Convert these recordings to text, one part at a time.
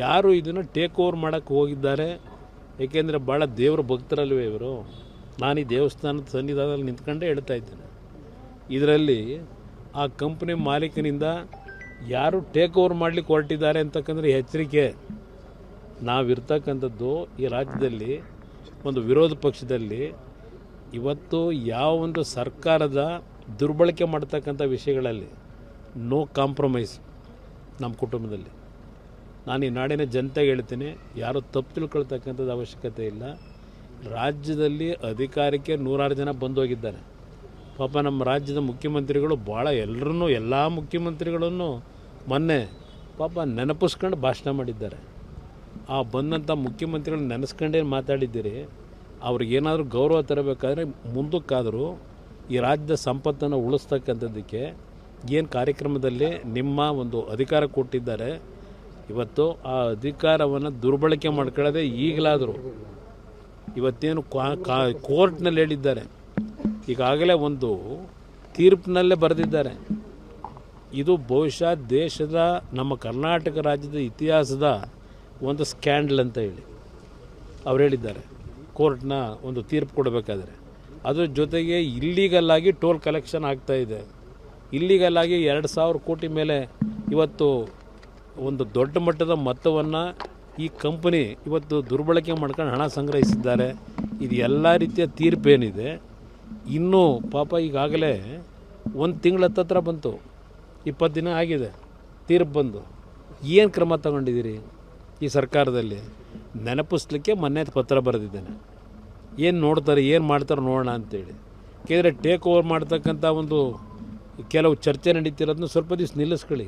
ಯಾರು ಇದನ್ನು take over ಮಾಡೋಕ್ಕೆ ಹೋಗಿದ್ದಾರೆ, ಏಕೆಂದರೆ ಭಾಳ ದೇವರ ಭಕ್ತರಲ್ವೇ ಇವರು. ನಾನು ಈ ದೇವಸ್ಥಾನದ ಸನ್ನಿಧಾನದಲ್ಲಿ ನಿಂತ್ಕೊಂಡೇ ಹೇಳ್ತಾ ಇದ್ದೇನೆ. ಇದರಲ್ಲಿ ಆ ಕಂಪ್ನಿ ಮಾಲೀಕನಿಂದ ಯಾರು ಟೇಕ್ ಓವರ್ ಮಾಡಲಿಕ್ಕೆ ಹೊರಟಿದ್ದಾರೆ ಅಂತಕ್ಕಂದ್ರೆ ಎಚ್ಚರಿಕೆ. ನಾವಿರ್ತಕ್ಕಂಥದ್ದು ಈ ರಾಜ್ಯದಲ್ಲಿ ಒಂದು ವಿರೋಧ ಪಕ್ಷದಲ್ಲಿ ಇವತ್ತು ಯಾವ ಒಂದು ಸರ್ಕಾರದ ದುರ್ಬಳಕೆ ಮಾಡ್ತಕ್ಕಂಥ ವಿಷಯಗಳಲ್ಲಿ ನೋ ಕಾಂಪ್ರಮೈಸ್ ನಮ್ಮ ಕುಟುಂಬದಲ್ಲಿ. ನಾನು ಈ ನಾಡಿನ ಜನತೆಗೆ ಹೇಳ್ತೀನಿ, ಯಾರು ತಪ್ಪು ತಿಳ್ಕೊಳ್ತಕ್ಕಂಥದ್ದು ಅವಶ್ಯಕತೆ ಇಲ್ಲ. ರಾಜ್ಯದಲ್ಲಿ ಅಧಿಕಾರಕ್ಕೆ 106 ಜನ ಬಂದೋಗಿದ್ದಾರೆ. ಪಾಪ ನಮ್ಮ ರಾಜ್ಯದ ಮುಖ್ಯಮಂತ್ರಿಗಳು ಭಾಳ ಎಲ್ಲ ಮುಖ್ಯಮಂತ್ರಿಗಳನ್ನು ಮೊನ್ನೆ ಪಾಪ ನೆನಪಿಸ್ಕೊಂಡು ಭಾಷಣ ಮಾಡಿದ್ದಾರೆ. ಆ ಬಂದಂಥ ಮುಖ್ಯಮಂತ್ರಿಗಳು ನೆನೆಸ್ಕೊಂಡೇ ಮಾತಾಡಿದ್ದೀರಿ. ಅವ್ರಿಗೇನಾದರೂ ಗೌರವ ತರಬೇಕಾದ್ರೆ ಮುಂದಕ್ಕಾದರೂ ಈ ರಾಜ್ಯದ ಸಂಪತ್ತನ್ನು ಉಳಿಸ್ತಕ್ಕಂಥದ್ದಕ್ಕೆ ಏನು ಕಾರ್ಯಕ್ರಮದಲ್ಲಿ ನಿಮ್ಮ ಒಂದು ಅಧಿಕಾರ ಕೊಟ್ಟಿದ್ದಾರೆ, ಇವತ್ತು ಆ ಅಧಿಕಾರವನ್ನು ದುರ್ಬಳಕೆ ಮಾಡ್ಕೊಳ್ಳೋದೇ ಈಗಲಾದರೂ ಇವತ್ತೇನು ಕೋರ್ಟ್ನಲ್ಲಿ ಹೇಳಿದ್ದಾರೆ, ಈಗಾಗಲೇ ಒಂದು ತೀರ್ಪಿನಲ್ಲೇ ಬರೆದಿದ್ದಾರೆ. ಇದು ಬಹುಶಃ ದೇಶದ ನಮ್ಮ ಕರ್ನಾಟಕ ರಾಜ್ಯದ ಇತಿಹಾಸದ ಒಂದು ಸ್ಕ್ಯಾಂಡಲ್ ಅಂತ ಹೇಳಿ ಅವ್ರು ಹೇಳಿದ್ದಾರೆ. ಕೋರ್ಟ್ನ ಒಂದು ತೀರ್ಪು ಕೊಡಬೇಕಾದ್ರೆ ಅದ್ರ ಜೊತೆಗೆ ಇಲ್ಲೀಗಲ್ಲಾಗಿ ಟೋಲ್ ಕಲೆಕ್ಷನ್ ಆಗ್ತಾಯಿದೆ. ಇಲ್ಲೀಗಲ್ಲಾಗಿ 2,000 ಕೋಟಿ ಮೇಲೆ ಇವತ್ತು ಒಂದು ದೊಡ್ಡ ಮಟ್ಟದ ಮೊತ್ತವನ್ನು ಈ ಕಂಪನಿ ಇವತ್ತು ದುರ್ಬಳಕೆ ಮಾಡ್ಕೊಂಡು ಹಣ ಸಂಗ್ರಹಿಸಿದ್ದಾರೆ. ಇದು ಎಲ್ಲ ರೀತಿಯ ತೀರ್ಪೇನಿದೆ. ಇನ್ನೂ ಪಾಪ ಈಗಾಗಲೇ 1 ತಿಂಗಳ ಹತ್ರ ಬಂತು, 20 ದಿನ ಆಗಿದೆ ತೀರ್ಪು ಬಂದು. ಏನು ಕ್ರಮ ತಗೊಂಡಿದ್ದೀರಿ ಈ ಸರ್ಕಾರದಲ್ಲಿ? ನೆನಪಿಸ್ಲಿಕ್ಕೆ ಮೊನ್ನೆ ಪತ್ರ ಬರೆದಿದ್ದೇನೆ. ಏನು ನೋಡ್ತಾರೆ, ಏನು ಮಾಡ್ತಾರೆ ನೋಡೋಣ ಅಂತೇಳಿ. ಯಾಕೆಂದರೆ ಟೇಕ್ ಓವರ್ ಮಾಡ್ತಕ್ಕಂಥ ಒಂದು ಕೆಲವು ಚರ್ಚೆ ನಡೀತಿರೋದನ್ನ ಸ್ವಲ್ಪ ದಿವಸ ನಿಲ್ಲಿಸ್ಕೊಳ್ಳಿ.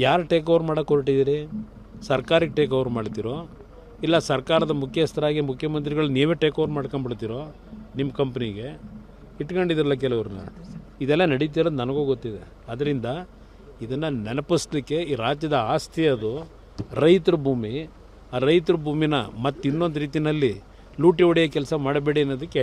ಯಾರು ಟೇಕ್ ಓವರ್ ಮಾಡೋಕ್ಕೆ ಹೊರಟಿದ್ದೀರಿ? ಸರ್ಕಾರಕ್ಕೆ ಟೇಕ್ ಓವರ್ ಮಾಡ್ತಿರೋ, ಇಲ್ಲ ಸರ್ಕಾರದ ಮುಖ್ಯಸ್ಥರಾಗಿ ಮುಖ್ಯಮಂತ್ರಿಗಳು ನೀವೇ ಟೇಕ್ ಓವರ್ ಮಾಡ್ಕೊಂಡ್ಬಿಡ್ತಿರೋ ನಿಮ್ಮ ಕಂಪ್ನಿಗೆ ಇಟ್ಕೊಂಡಿದ್ರಲ್ಲ ಕೆಲವ್ರನ್ನ. ಇದೆಲ್ಲ ನಡೀತಿರೋದು ನನಗೂ ಗೊತ್ತಿದೆ. ಅದರಿಂದ ಇದನ್ನು ನೆನಪಿಸ್ಲಿಕ್ಕೆ ಈ ರಾಜ್ಯದ ಆಸ್ತಿ ಅದು ರೈತರ ಭೂಮಿ. ಆ ರೈತರ ಭೂಮಿನ ಮತ್ತೆ ಇನ್ನೊಂದು ರೀತಿಯಲ್ಲಿ ಲೂಟಿ ಹೊಡೆಯೋ ಕೆಲಸ ಮಾಡಬೇಡಿ ಅನ್ನೋದಕ್ಕೆ